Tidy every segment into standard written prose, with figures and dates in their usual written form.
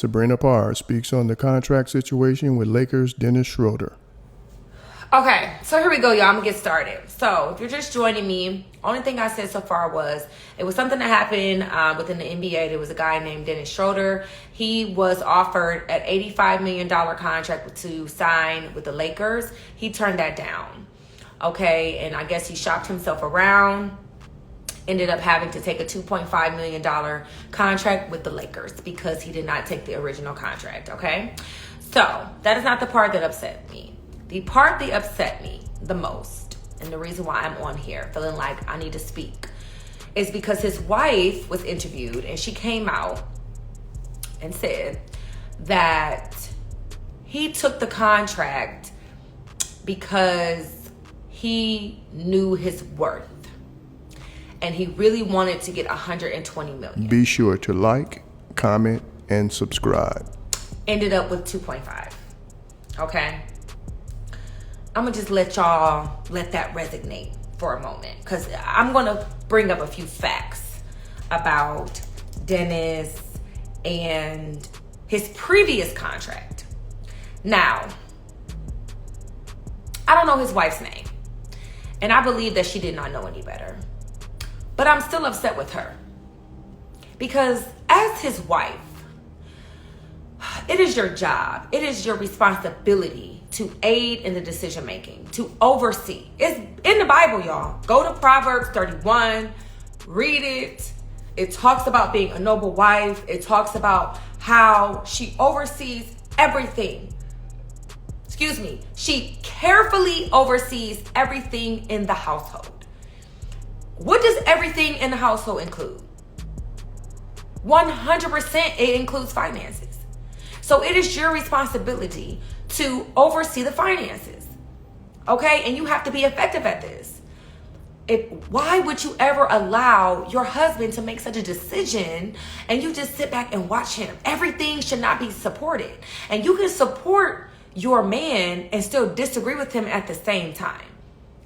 Sabrina Parr speaks on the contract situation with Lakers' Dennis Schroder. Okay, so here we go, y'all. I'm gonna get started. So if you're just joining me, only thing I said so far was it was something that happened within the NBA. There was a guy named Dennis Schroder. He was offered an $85 million contract to sign with the Lakers. He turned that down. Okay, and I guess he shopped himself around. Ended up having to take a $2.5 million contract with the Lakers because he did not take the original contract. Okay, so that is not the part that upset me. The part that upset me the most, and the reason why I'm on here feeling like I need to speak, is because his wife was interviewed and she came out and said that he took the contract because he knew his worth and he really wanted to get $120 million. Be sure to like, comment, and subscribe. Ended up with 2.5. Okay. I'm going to just let that resonate for a moment because I'm going to bring up a few facts about Dennis and his previous contract. Now, I don't know his wife's name, and I believe that she did not know any better, but I'm still upset with her because as his wife, it is your job, it is your responsibility to aid in the decision making, to oversee. It's in the Bible, y'all. Go to Proverbs 31, read it. It talks about being a noble wife. It talks about how she oversees everything. Excuse me. She carefully oversees everything in the household. What does everything in the household include? 100% it includes finances. So it is your responsibility to oversee the finances, okay? And you have to be effective at this. Why would you ever allow your husband to make such a decision and you just sit back and watch him? Everything should not be supported. And you can support your man and still disagree with him at the same time.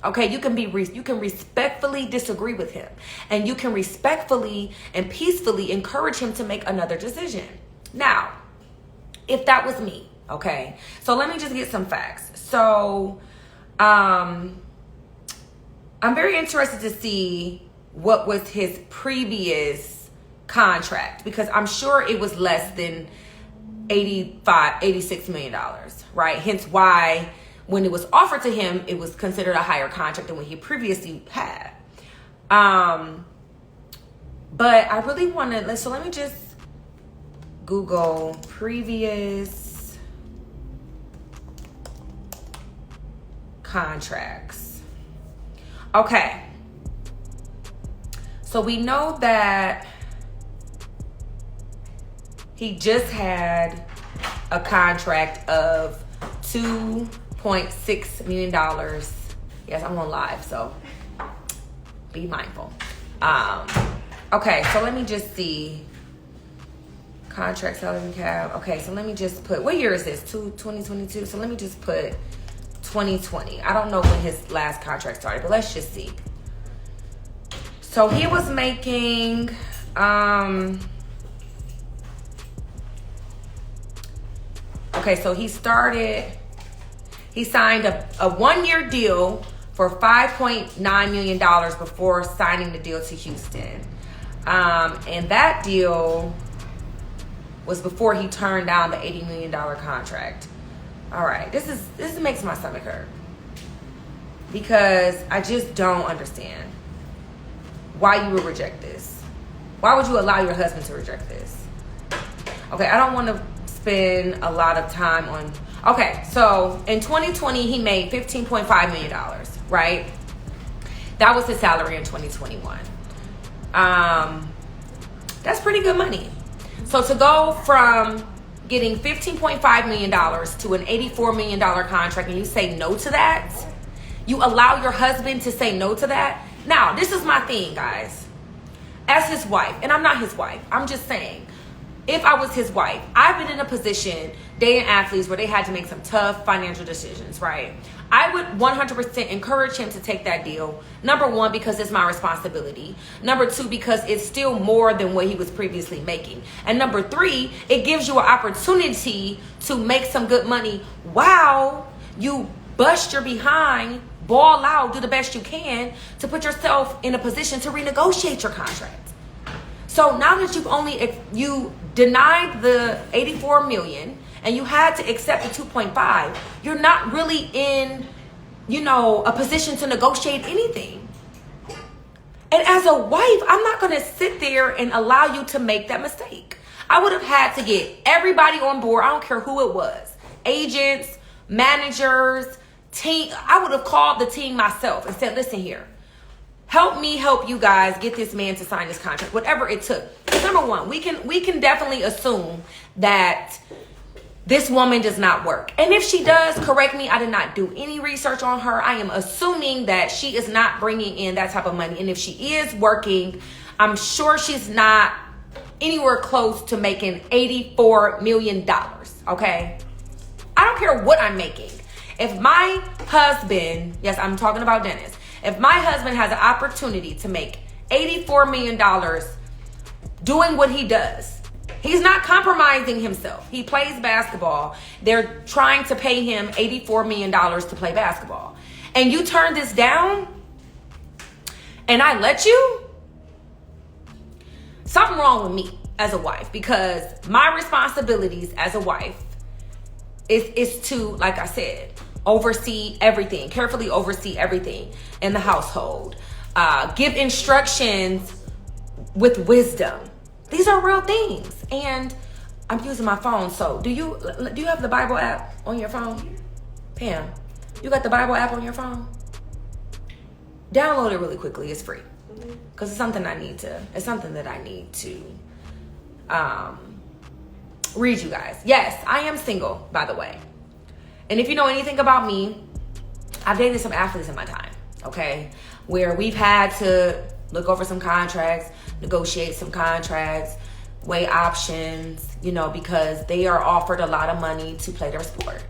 Okay, you can respectfully disagree with him, and you can respectfully and peacefully encourage him to make another decision. Now, if that was me, okay, so let me just get some facts. So I'm very interested to see what was his previous contract, because I'm sure it was less than $86 million, right? Hence why when it was offered to him, it was considered a higher contract than what he previously had. But I really want to, so let me just Google previous contracts. Okay. So we know that he just had a contract of $2.6 million. Yes, I'm on live, so be mindful. Okay, so let me just see. Contract, salary, and cap. Okay, so let me just put, what year is this? 2022. So let me just put 2020. I don't know when his last contract started, but let's just see. So he was making okay, so he signed a 1-year deal for $5.9 million before signing the deal to Houston. And that deal was before he turned down the $80 million contract. All right, this makes my stomach hurt because I just don't understand why you would reject this. Why would you allow your husband to reject this? Okay, I don't want to spend a lot of time on. Okay, so in 2020 he made $15.5 million, right? That was his salary in 2021. That's pretty good money. So to go from getting $15.5 million to an $84 million contract and you say no to that, you allow your husband to say no to that. Now, this is my thing, guys. As his wife, and I'm not his wife, I'm just saying, if I was his wife, I've been in a position dating athletes where they had to make some tough financial decisions, right? I would 100% encourage him to take that deal. Number one, because it's my responsibility. Number two, because it's still more than what he was previously making. And number three, it gives you an opportunity to make some good money while you bust your behind, ball out, do the best you can to put yourself in a position to renegotiate your contract. So now that you denied the 84 million and you had to accept the 2.5, you're not really in, a position to negotiate anything. And as a wife, I'm not going to sit there and allow you to make that mistake. I would have had to get everybody on board. I don't care who it was. Agents, managers, team. I would have called the team myself and said, listen here. Help me help you guys get this man to sign this contract, whatever it took. Number one, we can definitely assume that this woman does not work. And if she does, correct me, I did not do any research on her. I am assuming that she is not bringing in that type of money. And if she is working, I'm sure she's not anywhere close to making $84 million, okay? I don't care what I'm making. If my husband, yes, I'm talking about Dennis, if my husband has an opportunity to make $84 million doing what he does, he's not compromising himself. He plays basketball. They're trying to pay him $84 million to play basketball. And you turn this down and I let you? Something wrong with me as a wife, because my responsibilities as a wife is to, like I said, carefully oversee everything in the household. Give instructions with wisdom. These are real things. And I'm using my phone. So do you have the Bible app on your phone? Pam, you got the Bible app on your phone? Download it really quickly. It's free. Because it's something that I need to read you guys. Yes, I am single, by the way. And if you know anything about me, I've dated some athletes in my time, okay? Where we've had to look over some contracts, negotiate some contracts, weigh options, because they are offered a lot of money to play their sport.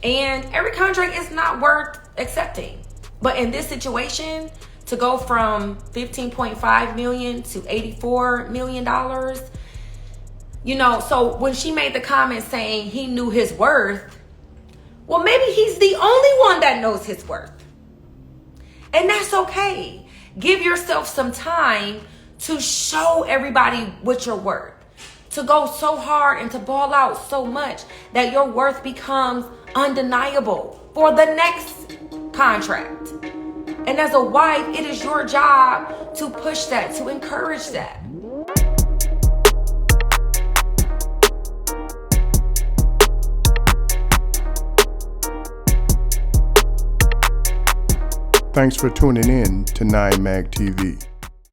And every contract is not worth accepting. But in this situation, to go from $15.5 million to $84 million, so when she made the comment saying he knew his worth, well, maybe he's the only one that knows his worth. And that's okay. Give yourself some time to show everybody what you're worth. To go so hard and to ball out so much that your worth becomes undeniable for the next contract. And as a wife, it is your job to push that, to encourage that. Thanks for tuning in to 9 Mag TV.